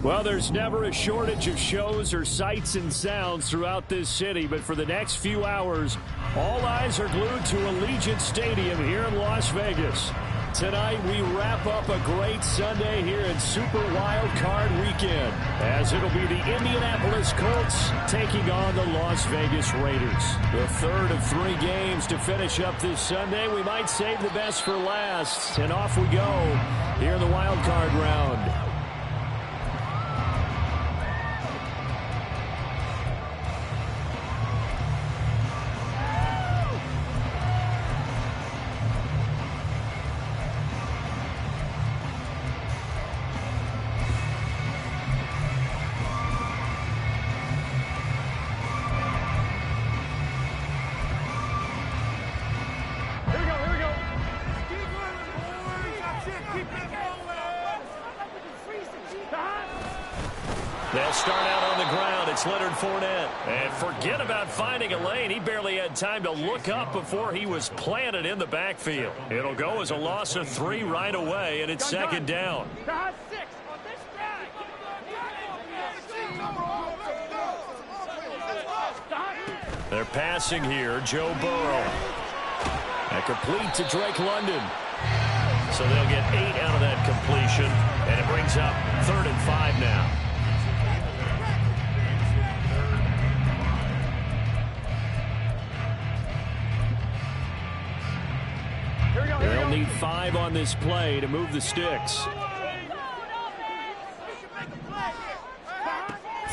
Well, there's never a shortage of shows or sights and sounds throughout this city, but for the next few hours, all eyes are glued to Allegiant Stadium here in Las Vegas. Tonight, we wrap up a great Sunday here in Super Wild Card Weekend, as it'll be the Indianapolis Colts taking on the Las Vegas Raiders. The third of 3 games to finish up this Sunday. We might save the best for last, and off we go here in the Wild Card round. They'll start out on the ground. It's Leonard Fournette. And forget about finding a lane. He barely had time to look up before he was planted in the backfield. It'll go as a loss of 3 right away, and it's second down. They're passing here. Joe Burrow. And complete to Drake London. So they'll get 8 out of that completion, and it brings up 3rd and 5 now. They'll need 5 on this play to move the sticks.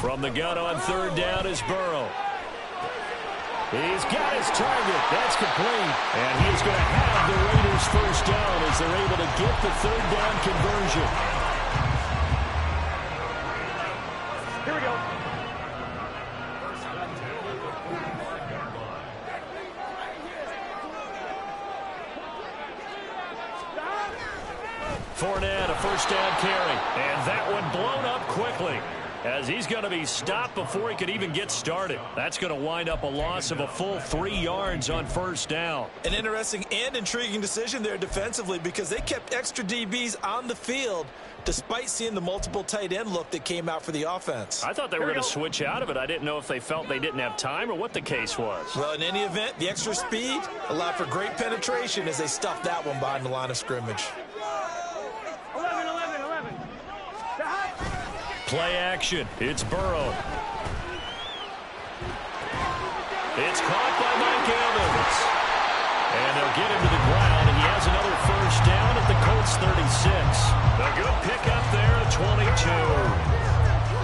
From the gun on 3rd down is Burrow. He's got his target. That's complete. And he is going to have the Raiders first down as they're able to get the 3rd down conversion. Here we go. Fournette, a first down carry. And that one blown up quickly, as he's going to be stopped before he could even get started. That's going to wind up a loss of a full 3 yards on first down. An interesting and intriguing decision there defensively, because they kept extra DBs on the field despite seeing the multiple tight end look that came out for the offense. I thought they were going to switch out of it. I didn't know if they felt they didn't have time or what the case was. Well, in any event, the extra speed allowed for great penetration as they stuffed that one behind the line of scrimmage. Play action. It's Burrow. It's caught by Mike Evans. And they'll get him to the ground, and he has another first down at the Colts 36. A good pickup there at 22.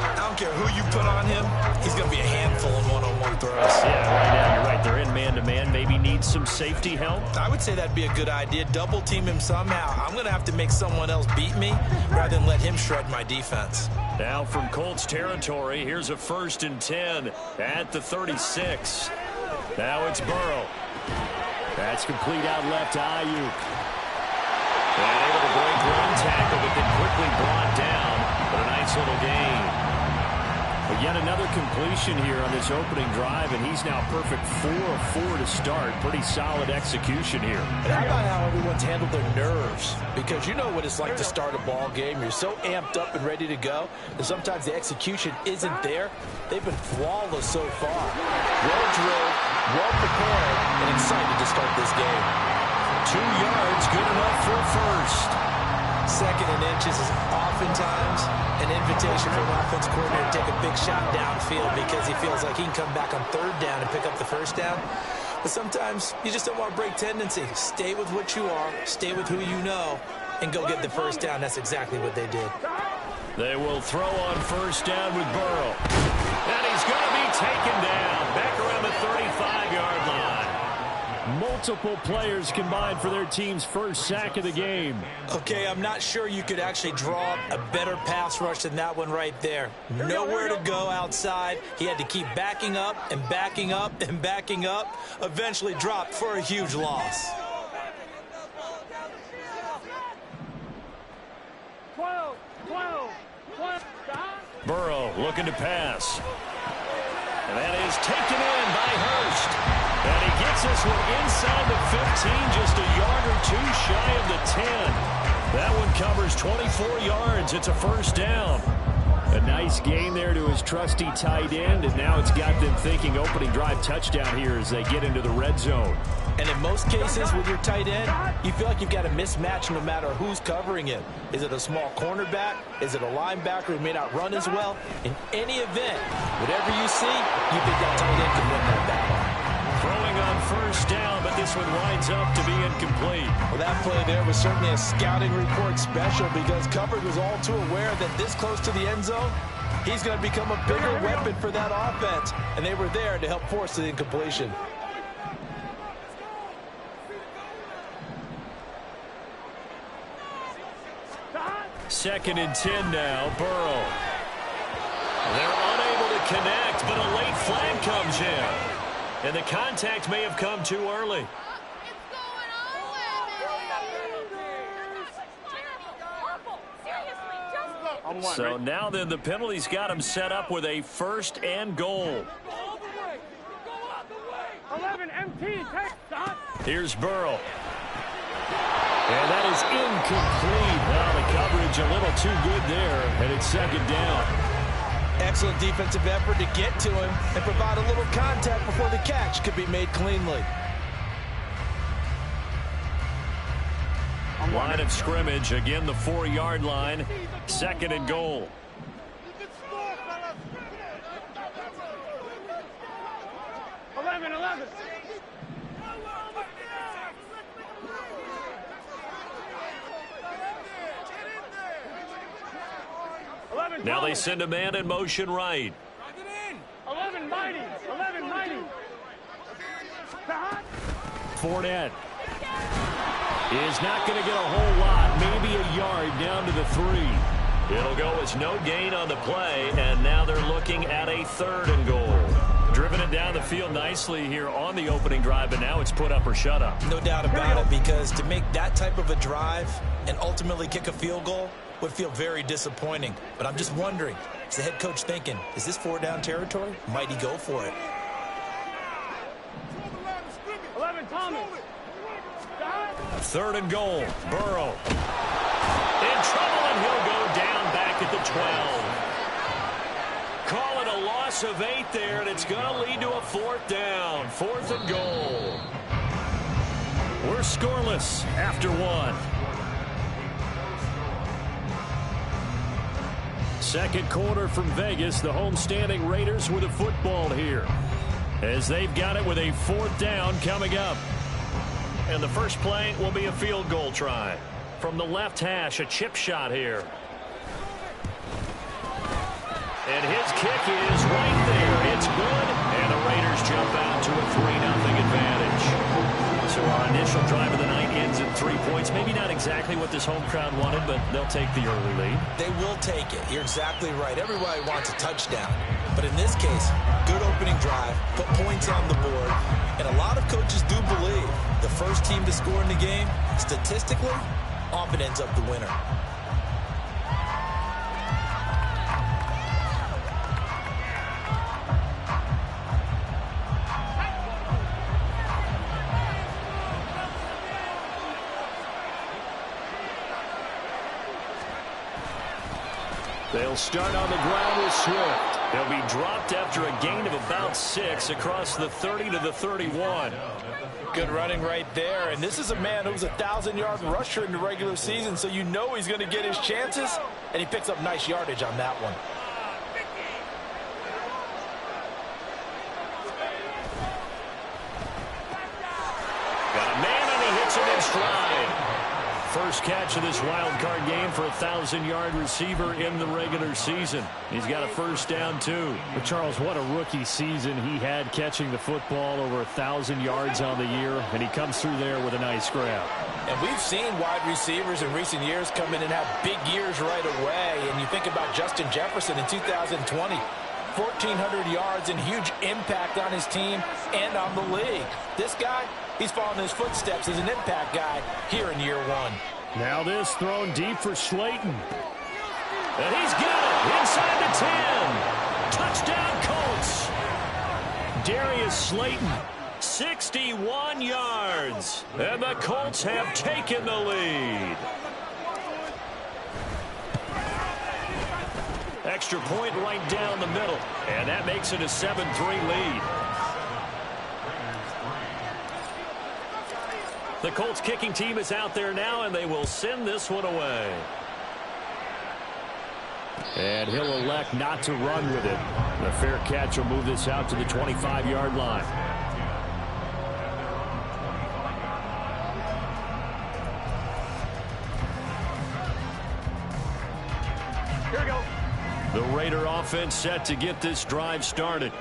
I don't care who you put on him, he's going to be a handful in one-on-one throws. Yeah, right now you're right. They're in man-to-man. Maybe needs some safety help. I would say that'd be a good idea. Double team him somehow. I'm going to have to make someone else beat me rather than let him shred my defense. Now from Colts territory, here's a 1st and 10 at the 36. Now it's Burrow. That's complete out left to Ayuk. And able to break one tackle, but then quickly brought down. But a nice little gain. But yet another completion here on this opening drive, and he's now perfect 4 of 4 to start. Pretty solid execution here. And how about how everyone's handled their nerves? Because you know what it's like to start a ball game. You're so amped up and ready to go, and sometimes the execution isn't there. They've been flawless so far. Well drilled, well prepared, and excited to start this game. 2 yards, good enough for a first. 2nd and inches is oftentimes an invitation for an offense coordinator to take a big shot downfield because he feels like he can come back on 3rd down and pick up the first down. But sometimes you just don't want to break tendency. Stay with what you are, stay with who you know, and go get the first down. That's exactly what they did. They will throw on first down with Burrow. And he's going to be taken down back around the 35-yard line. Multiple players combined for their team's first sack of the game. Okay, I'm not sure you could actually draw a better pass rush than that one right there. Nowhere to go outside. He had to keep backing up and backing up and backing up. Eventually dropped for a huge loss. 12. Burrow looking to pass. And that is taken in by Hurst. And he gets this one inside the 15, just a yard or 2 shy of the 10. That one covers 24 yards. It's a first down. A nice gain there to his trusty tight end, and now it's got them thinking opening drive touchdown here as they get into the red zone. And in most cases with your tight end, you feel like you've got a mismatch no matter who's covering him. Is it a small cornerback? Is it a linebacker who may not run as well? In any event, whatever you see, you think that tight end can win that battle. Throwing on first down, but this one winds up to be incomplete. Well, that play there was certainly a scouting report special because coverage was all too aware that this close to the end zone, he's going to become a bigger weapon for that offense. And they were there to help force the incompletion. Second and 10 now, Burrow. They're unable to connect, but a late flag comes in. And the contact may have come too early. So now then the penalty's got him set up with a first and goal. 11 MT, Here's Burrow. And that is incomplete. Well, the coverage a little too good there, and it's second down. Excellent defensive effort to get to him and provide a little contact before the catch could be made cleanly. Line of scrimmage, again the 4-yard line, second and goal. Now they send a man in motion right. 11 mighty. Fournette is not going to get a whole lot, maybe a yard down to the 3. It'll go as no gain on the play, and now they're looking at a third and goal. Driven it down the field nicely here on the opening drive, but now it's put up or shut up. No doubt about it, because to make that type of a drive and ultimately kick a field goal would feel very disappointing. But I'm just wondering, is the head coach thinking, is this 4-down territory? Might he go for it? 11 Thomas. Third and goal. Burrow in trouble, and he'll go down back at the 12. Call it a loss of 8 there, and it's going to lead to a 4th down. 4th and goal. We're scoreless after 1. Second quarter from Vegas. The homestanding Raiders with a football here, as they've got it with a 4th down coming up. And the first play will be a field goal try. From the left hash, a chip shot here. And his kick is right there. It's good. And the Raiders jump out to a 3-0 advantage. So our initial drive of the night ends at 3 points. Maybe not exactly what this home crowd wanted, but they'll take the early lead. They will take it. You're exactly right. Everybody wants a touchdown. But in this case, good opening drive, put points on the board, and a lot of coaches do believe the first team to score in the game, statistically, often ends up the winner. They'll start on the ground with Swift. They'll be dropped after a gain of about 6 across the 30 to the 31. Good running right there. And this is a man who was a 1,000-yard rusher in the regular season, so you know he's going to get his chances, and he picks up nice yardage on that one. Got a man, and he hits him in stride. First catch of this wild card game for a 1,000-yard receiver in the regular season. He's got a first down, too. But Charles, what a rookie season he had, catching the football, over 1,000 yards on the year, and he comes through there with a nice grab. And we've seen wide receivers in recent years come in and have big years right away. And you think about Justin Jefferson in 2020. 1,400 yards and huge impact on his team and on the league. This guy, he's following his footsteps as an impact guy here in year 1. Now this thrown deep for Slayton. And he's got it inside the 10. Touchdown Colts. Darius Slayton, 61 yards. And the Colts have taken the lead. extra point right down the middle. And that makes it a 7-3 lead. The Colts kicking team is out there now, and they will send this one away. And he'll elect not to run with it. The fair catch will move this out to the 25-yard line. Here we go. The Raider offense set to get this drive started.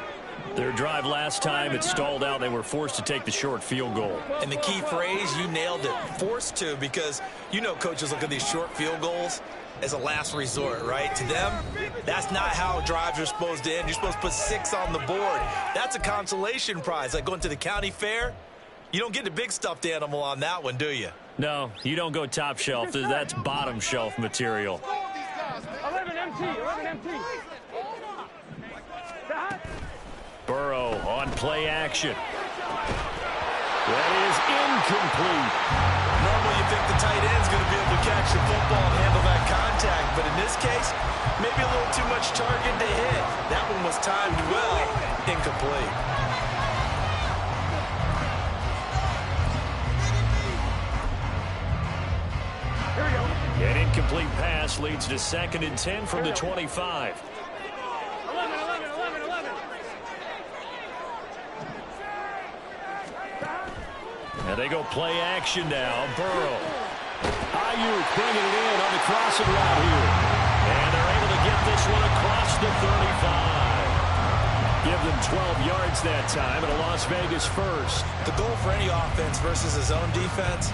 Their drive last time, it stalled out. They were forced to take the short field goal. And the key phrase, you nailed it, forced to, because you know coaches look at these short field goals as a last resort, right? To them, that's not how drives are supposed to end. You're supposed to put 6 on the board. That's a consolation prize. Like going to the county fair, you don't get the big stuffed animal on that one, do you? No, you don't go top shelf. That's bottom shelf material. 11 MT, 11 MT. Burrow on play action. That is incomplete. Normally you think the tight end's going to be able to catch the football and handle that contact, but in this case, maybe a little too much target to hit. That one was timed well, incomplete. Here we go. An incomplete pass leads to 2nd and 10 from the 25. 11. And they go play action now. Burrow. Ayuk bringing it in on the crossing route here. And they're able to get this one across the 35. Give them 12 yards that time, and a Las Vegas first. The goal for any offense versus his own defense,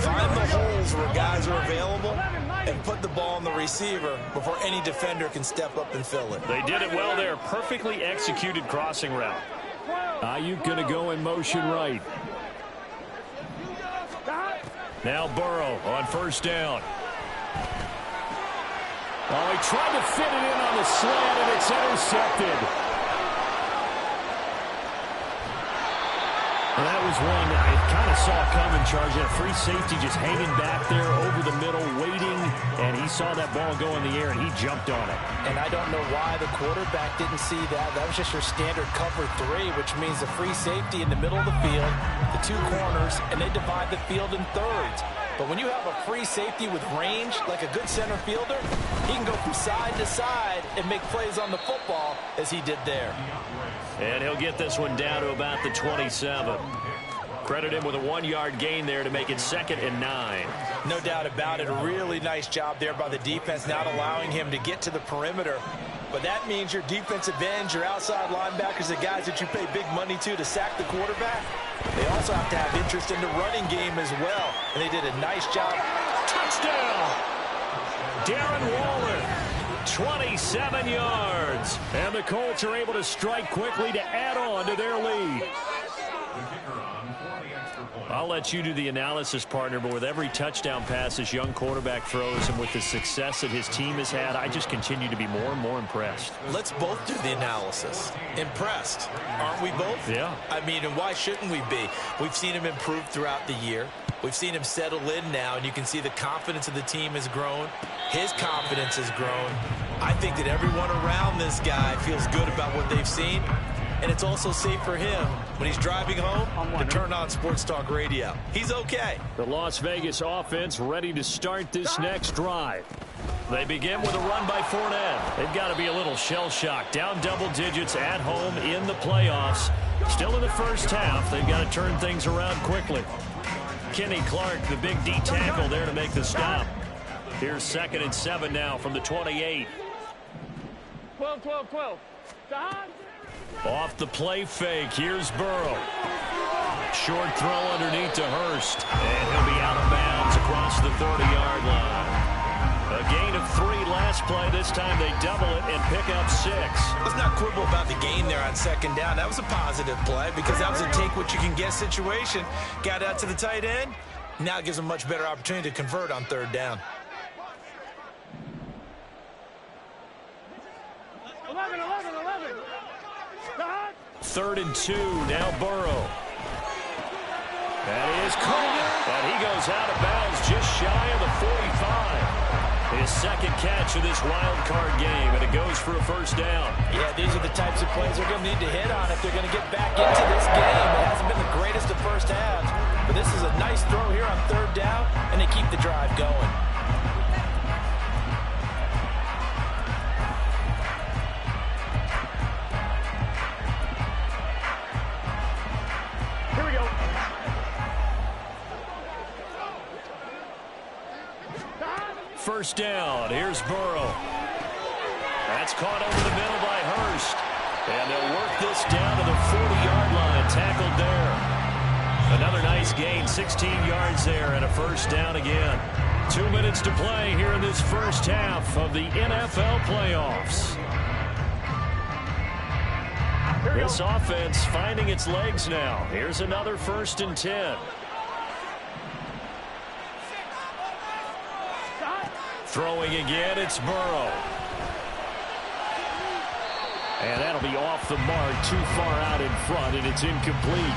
find the holes where guys are available and put the ball on the receiver before any defender can step up and fill it. They did it well there. Perfectly executed crossing route. Ayuk going to go in motion right. Now Burrow on first down. Oh, he tried to fit it in on the slant, and it's intercepted. Well, that was one that I kind of saw coming, charging a free safety just hanging back there over the middle, waiting, and he saw that ball go in the air, and he jumped on it. And I don't know why the quarterback didn't see that. That was just your standard cover 3, which means the free safety in the middle of the field, the 2 corners, and they divide the field in thirds. But when you have a free safety with range, like a good center fielder, he can go from side to side and make plays on the football as he did there. And he'll get this one down to about the 27. Credit him with a 1-yard gain there to make it 2nd and 9. No doubt about it. A really nice job there by the defense, not allowing him to get to the perimeter. But that means your defensive ends, your outside linebackers, the guys that you pay big money to sack the quarterback, they also have to have interest in the running game as well. And they did a nice job. Touchdown! Darren Waller, 27 yards. And the Colts are able to strike quickly to add on to their lead. I'll let you do the analysis, partner, but with every touchdown pass this young quarterback throws and with the success that his team has had, I just continue to be more and more impressed. Let's both do the analysis. Impressed, aren't we both? Yeah. I mean, and why shouldn't we be? We've seen him improve throughout the year. We've seen him settle in now, and you can see the confidence of the team has grown. His confidence has grown. I think that everyone around this guy feels good about what they've seen. And it's also safe for him when he's driving home to turn on Sports Talk Radio. He's okay. The Las Vegas offense ready to start this next drive. They begin with a run by Fournette. They've got to be a little shell-shocked. Down double digits at home in the playoffs. Still in the first half. They've got to turn things around quickly. Kenny Clark, the big D tackle there to make the stop. Here's 2nd and 7 now from the 28. 12. Off the play fake, here's Burrow. Short throw underneath to Hurst. And he'll be out of bounds across the 30-yard line. A gain of 3 last play. This time they double it and pick up 6. Let's not quibble about the gain there on 2nd down. That was a positive play because that was a take-what-you-can-get situation. Got out to the tight end. Now it gives them a much better opportunity to convert on 3rd down. 11. 3rd and 2, now Burrow. That is caught, and he goes out of bounds just shy of the 45. His second catch of this wild card game, and it goes for a first down. Yeah, these are the types of plays they're going to need to hit on if they're going to get back into this game. It hasn't been the greatest of first halves, but this is a nice throw here on third down, and they keep the drive going. Here we go. First down. Here's Burrow. That's caught over the middle by Hurst. And they'll work this down to the 40-yard line. Tackled there. Another nice gain. 16 yards there and a first down again. 2 minutes to play here in this first half of the NFL playoffs. This offense finding its legs now. Here's another 1st and 10. Throwing again, it's Burrow. And that'll be off the mark, too far out in front, and it's incomplete.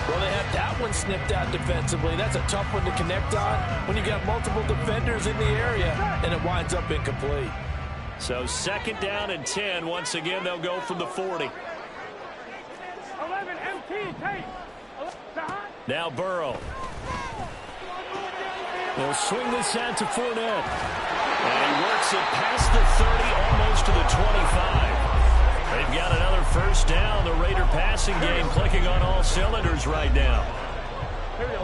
Well, they have that one snipped out defensively. That's a tough one to connect on when you got multiple defenders in the area, and it winds up incomplete. So 2nd down and 10. Once again, they'll go from the 40. 11 MT, take. Now Burrow. They'll swing this out to Fournette. And he works it past the 30, almost to the 25. They've got another first down. The Raider passing game clicking on all cylinders right now. Here we go.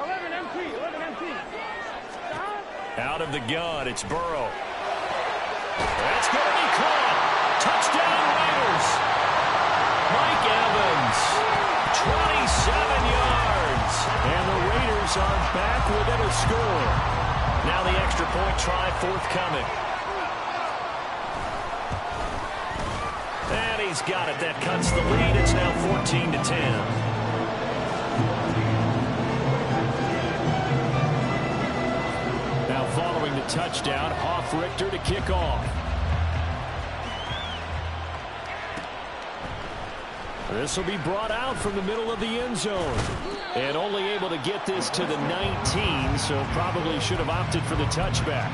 11 MT, 11 MT. Out of the gun, it's Burrow. That's going to be caught. Touchdown Raiders. Mike Evans, 27 yards. And the Raiders are back within a score. Now the extra point try forthcoming. And he's got it. That cuts the lead. It's now 14 to 10. Now following the touchdown, Hoff-Richter to kick off. This will be brought out from the middle of the end zone. And only able to get this to the 19, so probably should have opted for the touchback.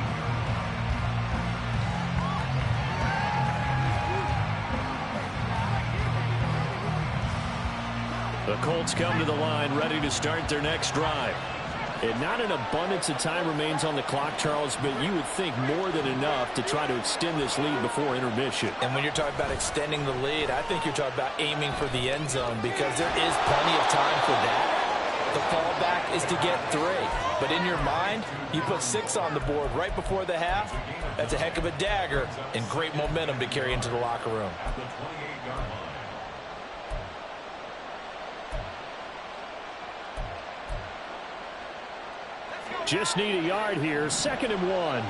The Colts come to the line ready to start their next drive. And not an abundance of time remains on the clock, Charles, but you would think more than enough to try to extend this lead before intermission. And when you're talking about extending the lead, I think you're talking about aiming for the end zone because there is plenty of time for that. The fallback is to get 3. But in your mind, you put 6 on the board right before the half. That's a heck of a dagger and great momentum to carry into the locker room. Just need a yard here. 2nd and 1.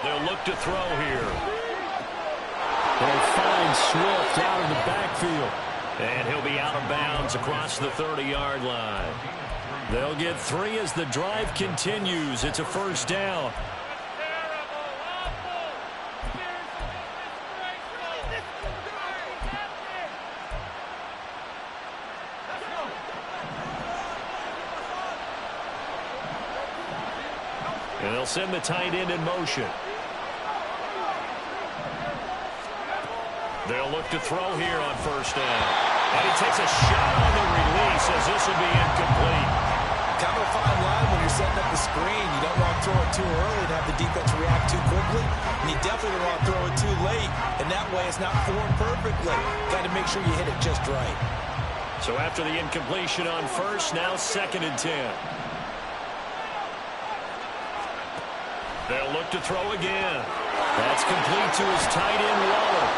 They'll look to throw here. They'll find Swift out of the backfield. And he'll be out of bounds across the 30-yard line. They'll get 3 as the drive continues. It's a first down. And they'll send the tight end in motion. They'll look to throw here on first down. And he takes a shot on the release as this will be incomplete. Kind of a fine line when you're setting up the screen. You don't want to throw it too early and have the defense react too quickly. And you definitely don't want to throw it too late. And that way it's not formed perfectly. Got to make sure you hit it just right. So after the incompletion on first, now 2nd and 10. They'll look to throw again. That's complete to his tight end, Waller.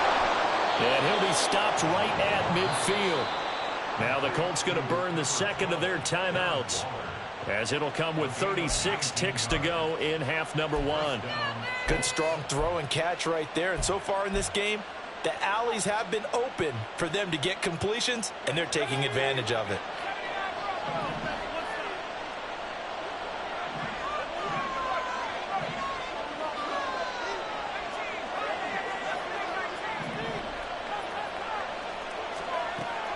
And he'll be stopped right at midfield. Now the Colts going to burn the 2nd of their timeouts, as it'll come with 36 ticks to go in half number 1. Good strong throw and catch right there. And so far in this game, the alleys have been open for them to get completions, and they're taking advantage of it.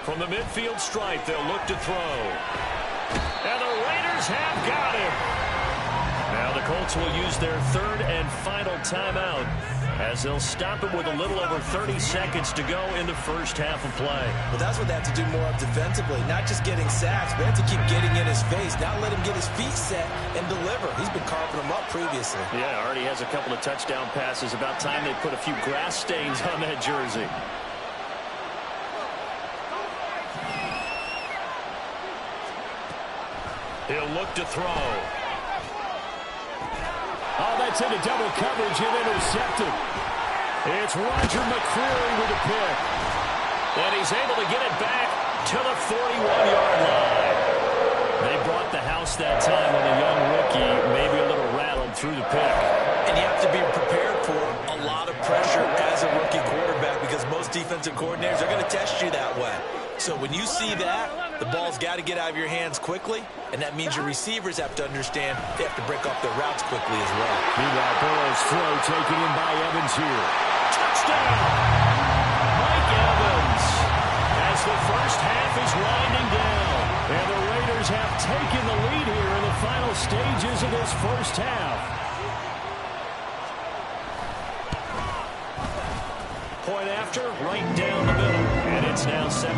From the midfield stripe, they'll look to throw. And the Raiders have got him. Now the Colts will use their third and final timeout as they'll stop it with a little over 30 seconds to go in the first half of play. Well, that's what they have to do more of defensively, not just getting sacks, but they have to keep getting in his face, not let him get his feet set and deliver. He's been carving them up previously. Yeah, already has a couple of touchdown passes. About time they put a few grass stains on that jersey. He'll look to throw. Oh, that's into double coverage and intercepted. It's Roger McCreary with a pick. And he's able to get it back to the 41-yard line. They brought the house that time on a young rookie, maybe a little rattled through the pick. And you have to be prepared for a lot of pressure as a rookie quarterback because most defensive coordinators are going to test you that way. So when you see that, the ball's got to get out of your hands quickly, and that means your receivers have to understand they have to break off their routes quickly as well. Meanwhile, Burrow's throw taken in by Evans here. Touchdown! Mike Evans as the first half is winding down. And the Raiders have taken the lead here in the final stages of this first half. Point after, right down the middle. And it's now 17-14.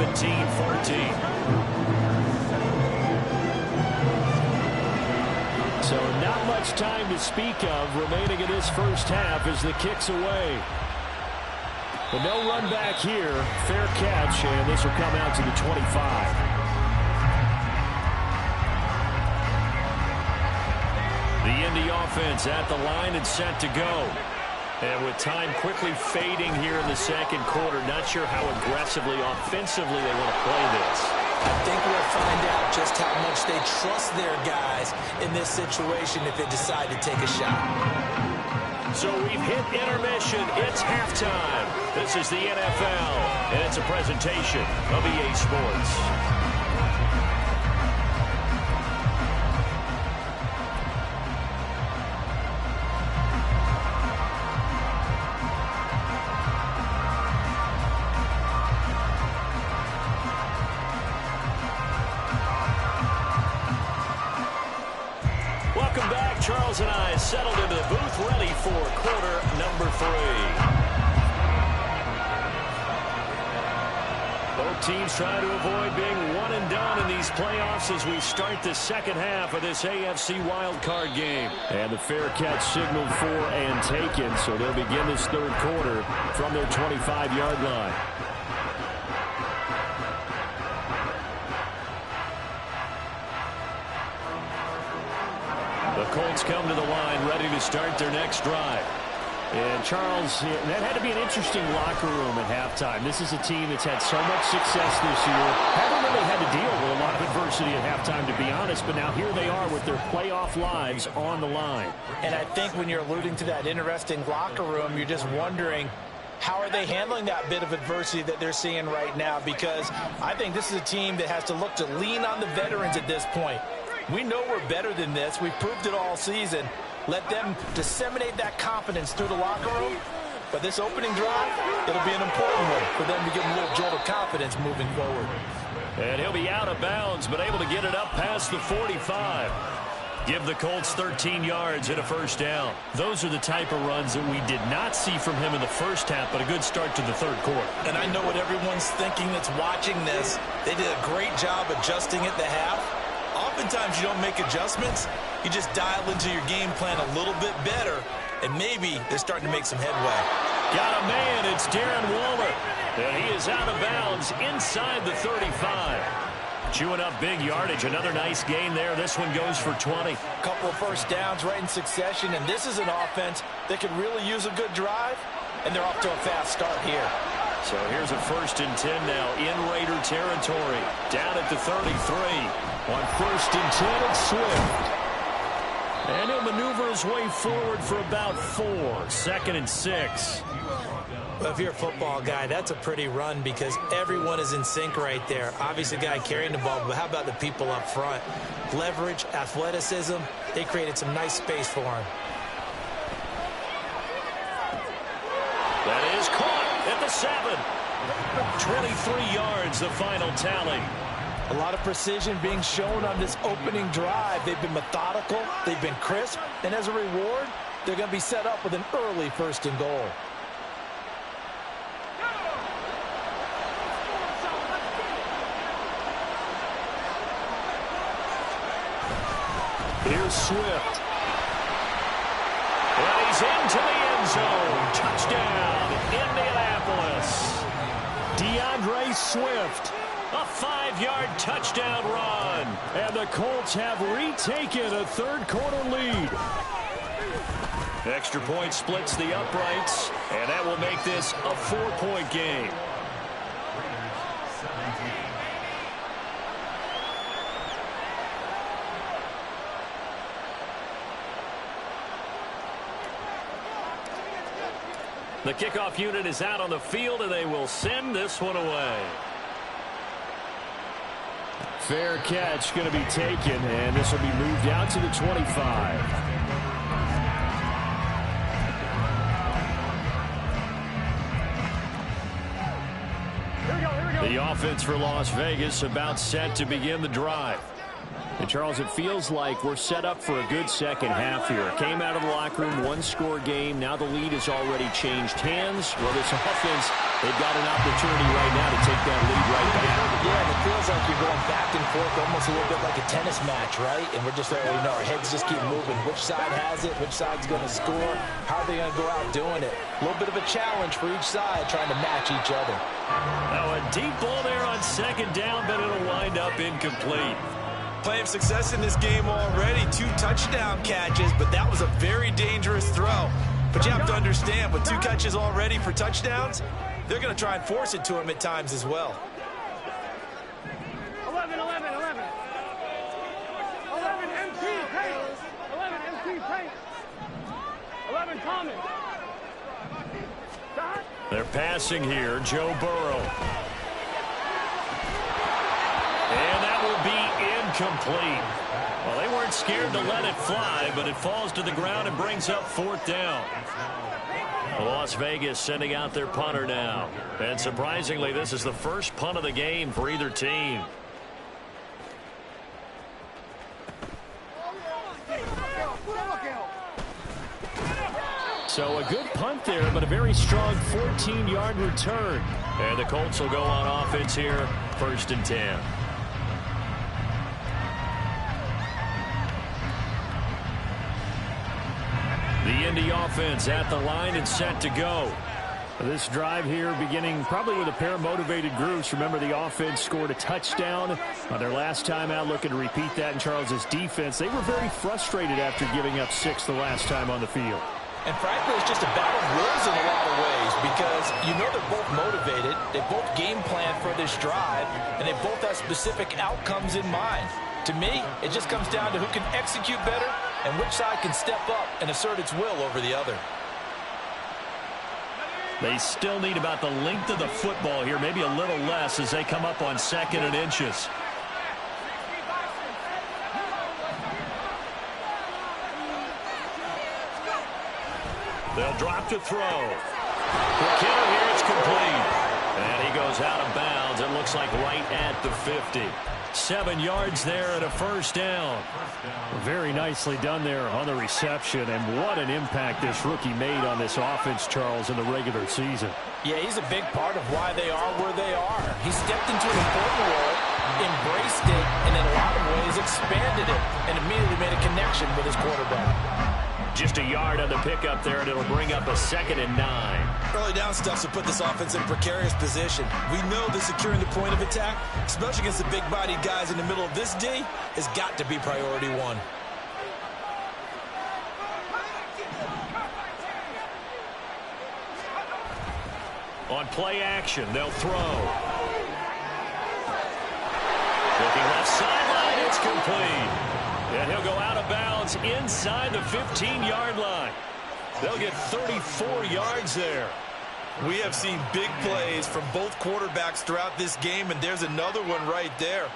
So not much time to speak of remaining in this first half as the kick's away. But no run back here. Fair catch, and this will come out to the 25. The Indy offense at the line and set to go. And with time quickly fading here in the second quarter, not sure how aggressively, offensively they want to play this. I think we'll find out just how much they trust their guys in this situation if they decide to take a shot. So we've hit intermission. It's halftime. This is the NFL, and it's a presentation of EA Sports. Welcome back. Charles and I settled into the booth, ready for quarter number 3. Both teams trying to avoid being one and done in these playoffs as we start the second half of this AFC wildcard game. And the fair catch signaled for and taken, so they'll begin this third quarter from their 25-yard line. The Colts come to the line, ready to start their next drive. And, Charles, that had to be an interesting locker room at halftime. This is a team that's had so much success this year. Haven't really had to deal with a lot of adversity at halftime, to be honest. But now here they are with their playoff lives on the line. And I think when you're alluding to that interesting locker room, you're just wondering, how are they handling that bit of adversity that they're seeing right now? Because I think this is a team that has to look to lean on the veterans at this point. We know we're better than this. We've proved it all season. Let them disseminate that confidence through the locker room. But this opening drive, it'll be an important one for them to give them a little jolt of confidence moving forward. And he'll be out of bounds, but able to get it up past the 45. Give the Colts 13 yards and a first down. Those are the type of runs that we did not see from him in the first half, but a good start to the third quarter. And I know what everyone's thinking that's watching this. They did a great job adjusting at the half. Oftentimes you don't make adjustments. You just dial into your game plan a little bit better, and maybe they're starting to make some headway. Got a man. It's Darren Waller. And he is out of bounds inside the 35. Chewing up big yardage. Another nice gain there. This one goes for 20. A couple of first downs right in succession, and this is an offense that could really use a good drive, and they're off to a fast start here. So here's a 1st and 10 now in Raider territory. Down at the 33. On 1st and 10, it's Swift. And he'll maneuver his way forward for about 4. 2nd and 6. Well, if you're a football guy, that's a pretty run because everyone is in sync right there. Obviously, the guy carrying the ball, but how about the people up front? Leverage, athleticism, they created some nice space for him. That is caught at the 7. 23 yards, the final tally. A lot of precision being shown on this opening drive. They've been methodical, they've been crisp, and as a reward, they're going to be set up with an early 1st and goal. Here's Swift. And he's into the end zone. Touchdown, Indianapolis. DeAndre Swift. A 5-yard touchdown run. And the Colts have retaken a 3rd quarter lead. Extra point splits the uprights, and that will make this a 4-point game. The kickoff unit is out on the field, and they will send this one away. Fair catch going to be taken, and this will be moved out to the 25. The offense for Las Vegas about set to begin the drive. And, Charles, it feels like we're set up for a good second half here. Came out of the locker room, 1-score game. Now the lead has already changed hands. Well, this offense, they've got an opportunity right now to take that lead right back. Yeah, and it feels like you're going back and forth, almost a little bit like a tennis match, right? And we're just, our heads just keep moving. Which side has it? Which side's going to score? How are they going to go out doing it? A little bit of a challenge for each side, trying to match each other. Now a deep ball there on 2nd down, but it'll wind up incomplete. Plenty of success in this game already. 2 touchdown catches, but that was a very dangerous throw. But you have to understand, with 2 catches already for touchdowns, they're going to try and force it to him at times as well. 11, 11, 11. 11 MT Pace. 11 MT Pace. 11 Thomas. They're passing here, Joe Burrow. And that will be incomplete. Well, they weren't scared to let it fly, but it falls to the ground and brings up 4th down. Las Vegas sending out their punter now. And surprisingly, this is the first punt of the game for either team. So a good punt there, but a very strong 14-yard return. And the Colts will go on offense here, 1st and 10. The Indy offense at the line and set to go. This drive here beginning probably with a pair of motivated groups. Remember, the offense scored a touchdown on their last time out, looking to repeat that in Charles's defense. They were very frustrated after giving up 6 the last time on the field. And frankly, it's just a battle of wills in a lot of ways because they're both motivated, they both game plan for this drive, and they both have specific outcomes in mind. To me, it just comes down to who can execute better and which side can step up and assert its will over the other. They still need about the length of the football here, maybe a little less as they come up on 2nd and inches. They'll drop to throw. The killer here, it's complete. And he goes out of bounds. It looks like right at the 50. 7 yards there and a 1st down. Very nicely done there on the reception. And what an impact this rookie made on this offense, Charles, in the regular season. Yeah, he's a big part of why they are where they are. He stepped into an important role, embraced it, and in a lot of ways expanded it, and immediately made a connection with his quarterback. Just a yard on the pickup there, and it'll bring up a 2nd and 9. Early down stuff to put this offense in a precarious position. We know that securing the point of attack, especially against the big-bodied guys in the middle of this D, has got to be priority 1. On play action, they'll throw. Looking left sideline, it's complete. And he'll go out of bounds inside the 15-yard line. They'll get 34 yards there. We have seen big plays from both quarterbacks throughout this game, and there's another one right there.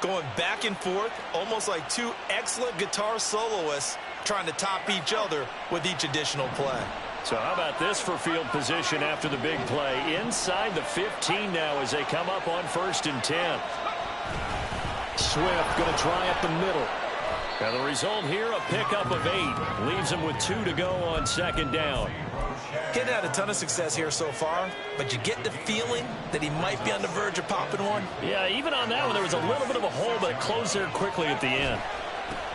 Going back and forth, almost like 2 excellent guitar soloists trying to top each other with each additional play. So how about this for field position after the big play? Inside the 15 now as they come up on 1st and 10. Swift going to try up the middle. And the result here, a pickup of 8. Leaves him with 2 to go on second down. He hadn't had a ton of success here so far, but you get the feeling that he might be on the verge of popping one. Yeah, even on that one, there was a little bit of a hole, but it closed there quickly at the end.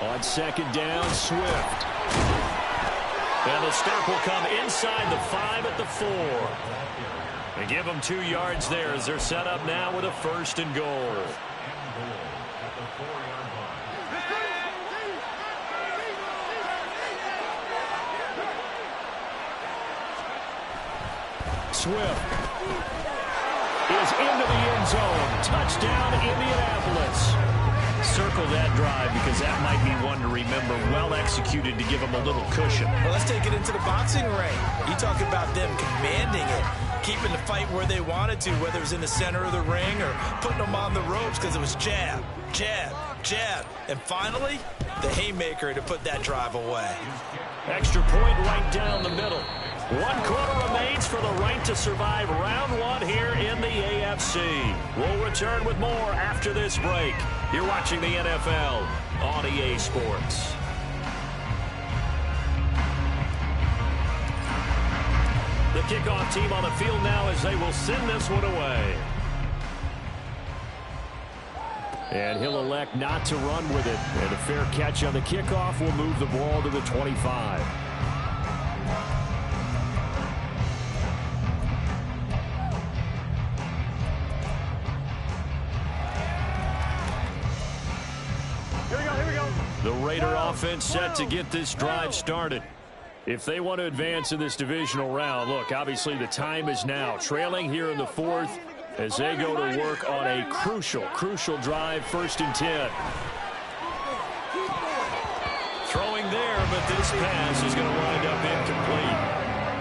On second down, Swift. And the stop will come inside the 5 at the 4. They give them 2 yards there as they're set up now with a 1st and goal. Swift is into the end zone. Touchdown, Indianapolis. Circle that drive because that might be one to remember. Well executed to give them a little cushion. Well, let's take it into the boxing ring. You talk about them commanding it, keeping the fight where they wanted to, whether it was in the center of the ring or putting them on the ropes because it was jab, jab, jab. And finally, the haymaker to put that drive away. Extra point right down the middle. 1 quarter remains for the right to survive round 1 here in the AFC. We'll return with more after this break. You're watching the NFL on EA Sports. The kickoff team on the field now as they will send this one away. And he'll elect not to run with it. And a fair catch on the kickoff will move the ball to the 25. The Raider offense set to get this drive started. If they want to advance in this divisional round, look, obviously the time is now. Trailing here in the 4th as they go to work on a crucial drive, 1st and 10. Throwing there, but this pass is going to wind up incomplete.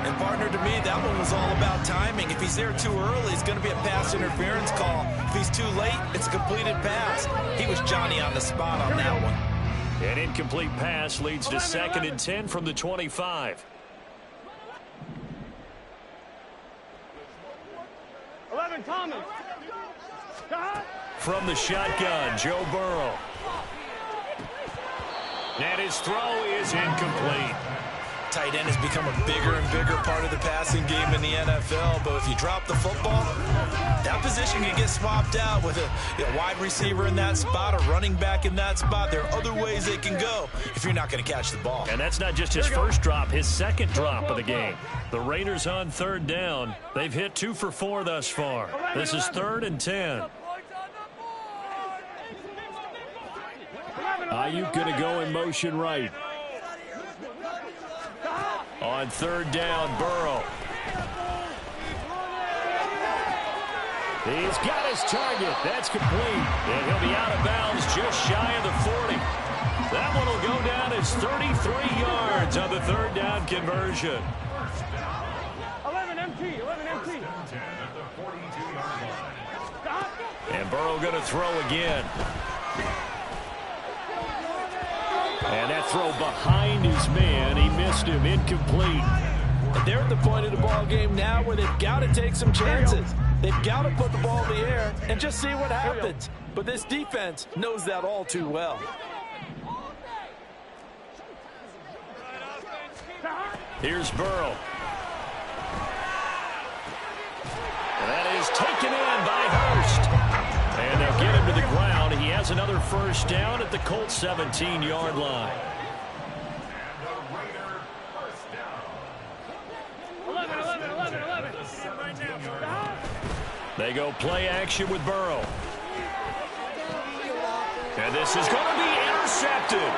And partner, to me, that one was all about timing. If he's there too early, it's going to be a pass interference call. If he's too late, it's a completed pass. He was Johnny on the spot on that one. An incomplete pass leads to 2nd and 10 from the 25. 11, Thomas. From the shotgun, Joe Burrow. And his throw is incomplete. Tight end has become a bigger and bigger part of the passing game in the NFL, but if you drop the football, that position can get swapped out with a wide receiver in that spot, a running back in that spot. There are other ways they can go if you're not going to catch the ball. And that's not just his first drop, his 2nd drop of the game. The Raiders on 3rd down. They've hit 2 for 4 thus far. This is 3rd and 10. Ayuk going to go in motion right. On 3rd down, Burrow. He's got his target. That's complete. And he'll be out of bounds just shy of the 40. That one will go down as 33 yards on the 3rd down conversion. 11 MT, 11 MT. And Burrow going to throw again. And that throw behind his man. He missed him. Incomplete. They're at the point of the ball game now where they've got to take some chances. They've got to put the ball in the air and just see what happens. But this defense knows that all too well. Here's Burrow. And that is taken in by Hurst. And they'll get him to the ground. He has another 1st down at the Colts 17-yard line. 11. They go play action with Burrow. And this is going to be intercepted.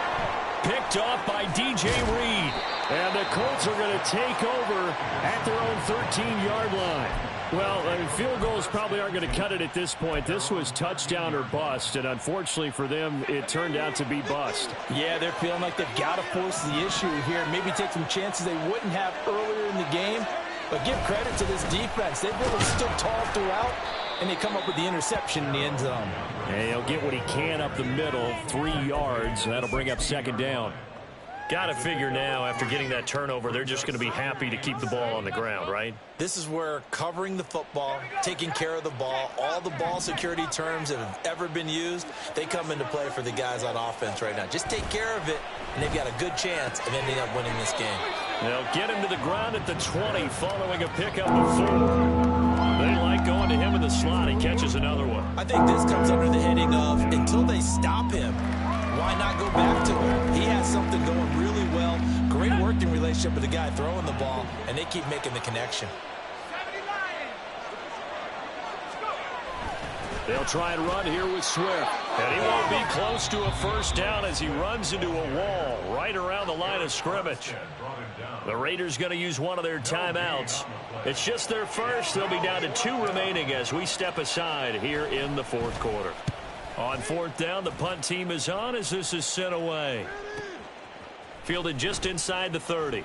Picked off by DJ Reed. And the Colts are going to take over at their own 13-yard line. Well, I mean, field goals probably aren't going to cut it at this point. This was touchdown or bust, and unfortunately for them, it turned out to be bust. Yeah, they're feeling like they've got to force the issue here. Maybe take some chances they wouldn't have earlier in the game. But give credit to this defense. They've really stood tall throughout, and they come up with the interception in the end zone. And he'll get what he can up the middle, 3 yards. That'll bring up 2nd down. Got to figure now, after getting that turnover, they're just going to be happy to keep the ball on the ground, right? This is where covering the football, taking care of the ball, all the ball security terms that have ever been used, they come into play for the guys on offense right now. Just take care of it, and they've got a good chance of ending up winning this game. They'll get him to the ground at the 20 following a pickup of 4. They like going to him in the slot. He catches another one. I think this comes under the heading of until they stop him, why not go back to him? He has something going really well. Great working relationship with the guy throwing the ball, and they keep making the connection. They'll try and run here with Swift. And he won't be close to a first down as he runs into a wall right around the line of scrimmage. The Raiders going to use one of their timeouts. It's just their first. They'll be down to 2 remaining as we step aside here in the fourth quarter. On 4th down, the punt team is on as this is sent away. Fielded just inside the 30.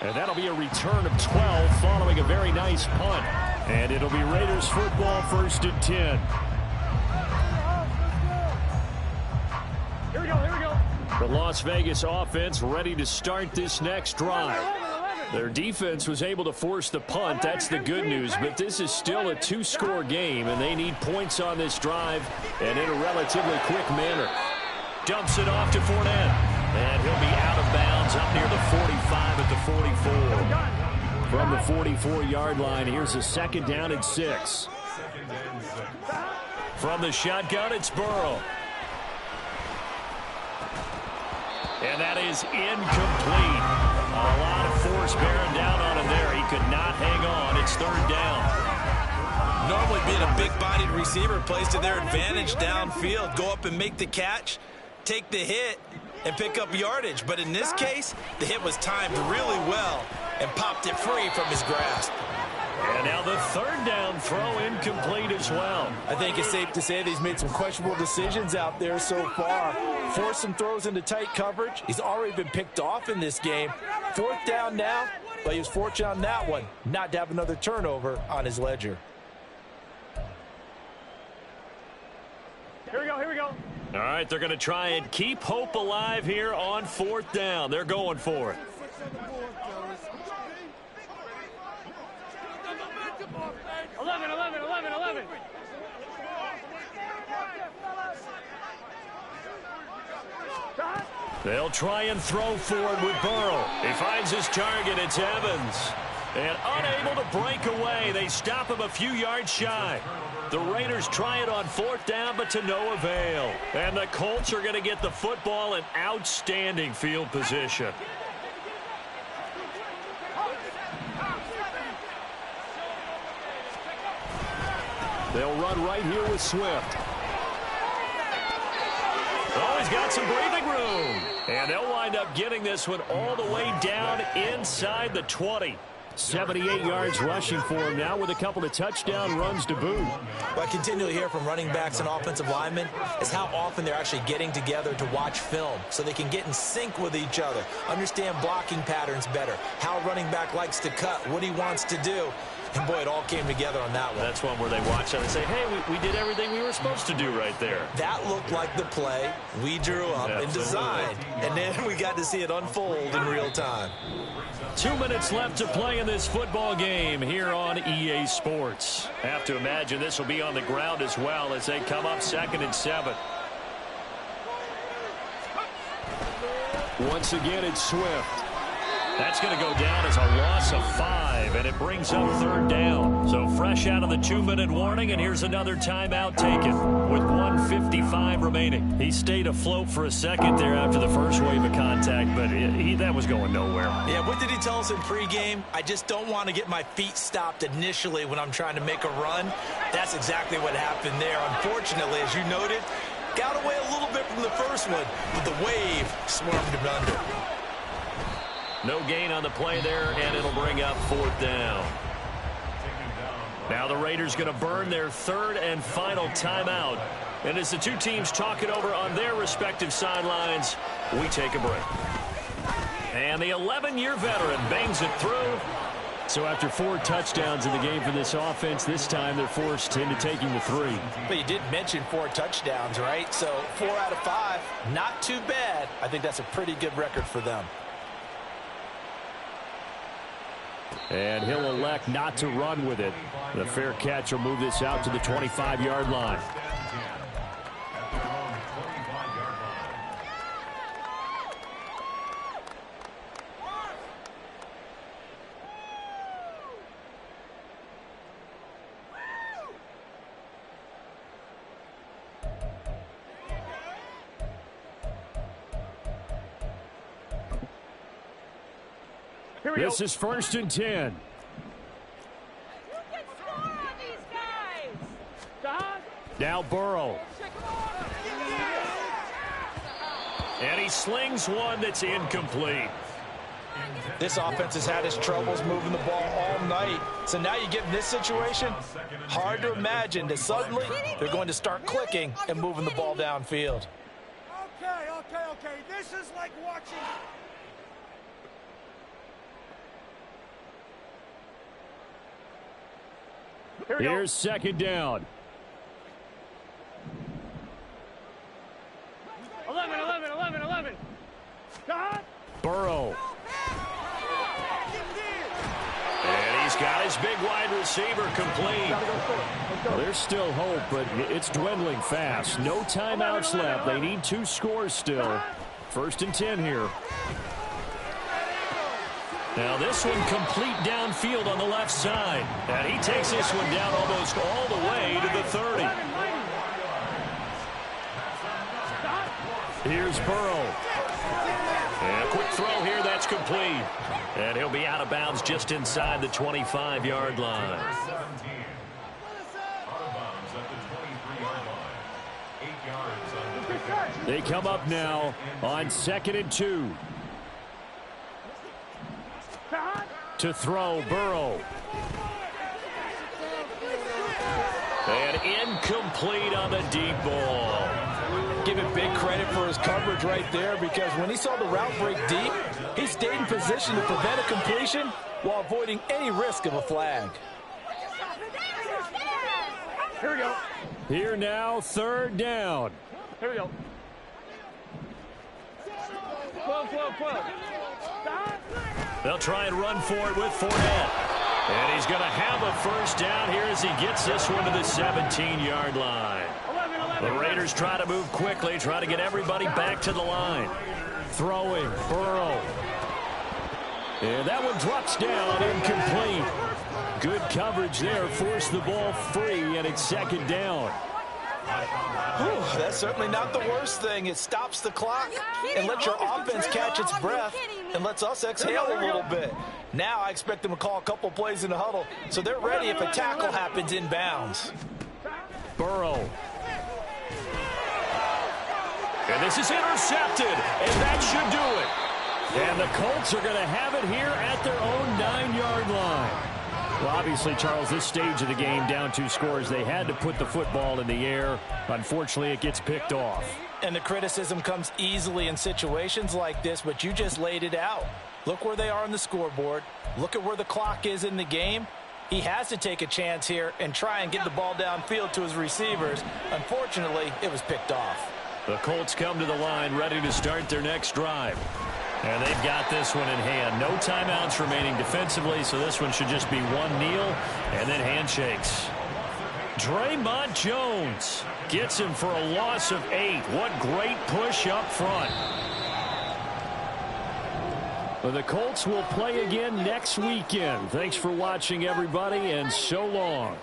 And that'll be a return of 12 following a very nice punt. And it'll be Raiders football, 1st and 10. Here we go, here we go. The Las Vegas offense ready to start this next drive. Their defense was able to force the punt. That's the good news. But this is still a 2-score game, and they need points on this drive and in a relatively quick manner. Dumps it off to Fournette. And he'll be out of bounds up near the 45 at the 44. From the 44-yard line, here's a 2nd down and 6. From the shotgun, it's Burrow. And that is incomplete. A lot of force bearing down on him there. He could not hang on. It's 3rd down. Normally being a big-bodied receiver plays to their advantage downfield. Go up and make the catch, take the hit, and pick up yardage. But in this case, the hit was timed really well and popped it free from his grasp. And now the 3rd down throw incomplete as well. I think it's safe to say that he's made some questionable decisions out there so far. Forced some throws into tight coverage. He's already been picked off in this game. 4th down now, but he was fortunate on that one not to have another turnover on his ledger. Here we go, here we go. All right, they're going to try and keep hope alive here on 4th down. They're going for it. 11, 11, 11, 11. They'll try and throw forward with Burrow. He finds his target. It's Evans. And unable to break away. They stop him a few yards shy. The Raiders try it on 4th down, but to no avail. And the Colts are going to get the football in outstanding field position. They'll run right here with Swift. Oh, he's got some breathing room. And they'll wind up getting this one all the way down inside the 20. 78 yards rushing for him now with a couple of touchdown runs to boot. What I continually hear from running backs and offensive linemen is how often they're actually getting together to watch film so they can get in sync with each other, understand blocking patterns better, how a running back likes to cut, what he wants to do. And, boy, it all came together on that one. That's one where they watch it and say, hey, we did everything we were supposed to do right there. That looked like the play we drew up and designed. And then we got to see it unfold in real time. 2 minutes left to play in this football game here on EA Sports. Have to imagine this will be on the ground as well as they come up 2nd and 7. Once again, it's Swift. That's going to go down as a loss of 5, and it brings up 3rd down. So fresh out of the 2-minute warning, and here's another timeout taken with 1:55 remaining. He stayed afloat for a second there after the first wave of contact, but that was going nowhere. Yeah, what did he tell us in pregame? I just don't want to get my feet stopped initially when I'm trying to make a run. That's exactly what happened there. Unfortunately, as you noted, got away a little bit from the first one, but the wave swarmed him under. No gain on the play there, and it'll bring up 4th down. Now the Raiders going to burn their 3rd and final timeout. And as the two teams talk it over on their respective sidelines, we take a break. And the 11-year veteran bangs it through So after 4 touchdowns in the game for this offense, this time they're forced into taking the 3. But you did mention 4 touchdowns, right? So 4 out of 5, not too bad. I think that's a pretty good record for them. And he'll elect not to run with it. The fair catch will move this out to the 25-yard line. This is 1st and 10. You can score on these guys. Now Burrow. And he slings one that's incomplete. This offense has had its troubles moving the ball all night. So now you get in this situation, hard to imagine that suddenly they're going to start clicking and moving the ball downfield. Okay. This is like watching. Here's 2nd down. 11. Burrow. And he's got his big wide receiver complete. Well, there's still hope, but it's dwindling fast. No timeouts left. They need 2 scores still. 1st and 10 here. Now this one complete downfield on the left side. And he takes this one down almost all the way to the 30. Here's Burrow. And a quick throw here, that's complete. And he'll be out of bounds just inside the 25-yard line. They come up now on 2nd and 2. To throw, Burrow. And incomplete on the deep ball. Give it big credit for his coverage right there, because when he saw the route break deep, he stayed in position to prevent a completion while avoiding any risk of a flag. Here we go. Here now, 3rd down. Here we go. 12. They'll try and run for it with Fournette. And he's going to have a 1st down here as he gets this one to the 17-yard line. The Raiders try to move quickly, try to get everybody back to the line. Throwing, Burrow. And that one drops down, incomplete. Good coverage there, forced the ball free, and it's 2nd down. Whew, that's certainly not the worst thing. It stops the clock and lets your offense catch its breath and lets us exhale a little bit. Now I expect them to call a couple plays in the huddle so they're ready if a tackle happens inbounds. Burrow. And this is intercepted, and that should do it. And the Colts are going to have it here at their own 9-yard line. Well, obviously, Charles, this stage of the game, down 2 scores, they had to put the football in the air. Unfortunately, it gets picked off. And the criticism comes easily in situations like this, but you just laid it out. Look where they are on the scoreboard. Look at where the clock is in the game. He has to take a chance here and try and get the ball downfield to his receivers. Unfortunately, it was picked off. The Colts come to the line ready to start their next drive. And they've got this one in hand. No timeouts remaining defensively, so this one should just be one kneel and then handshakes. Draymond Jones gets him for a loss of 8. What great push up front. Well, the Colts will play again next weekend. Thanks for watching, everybody, and so long.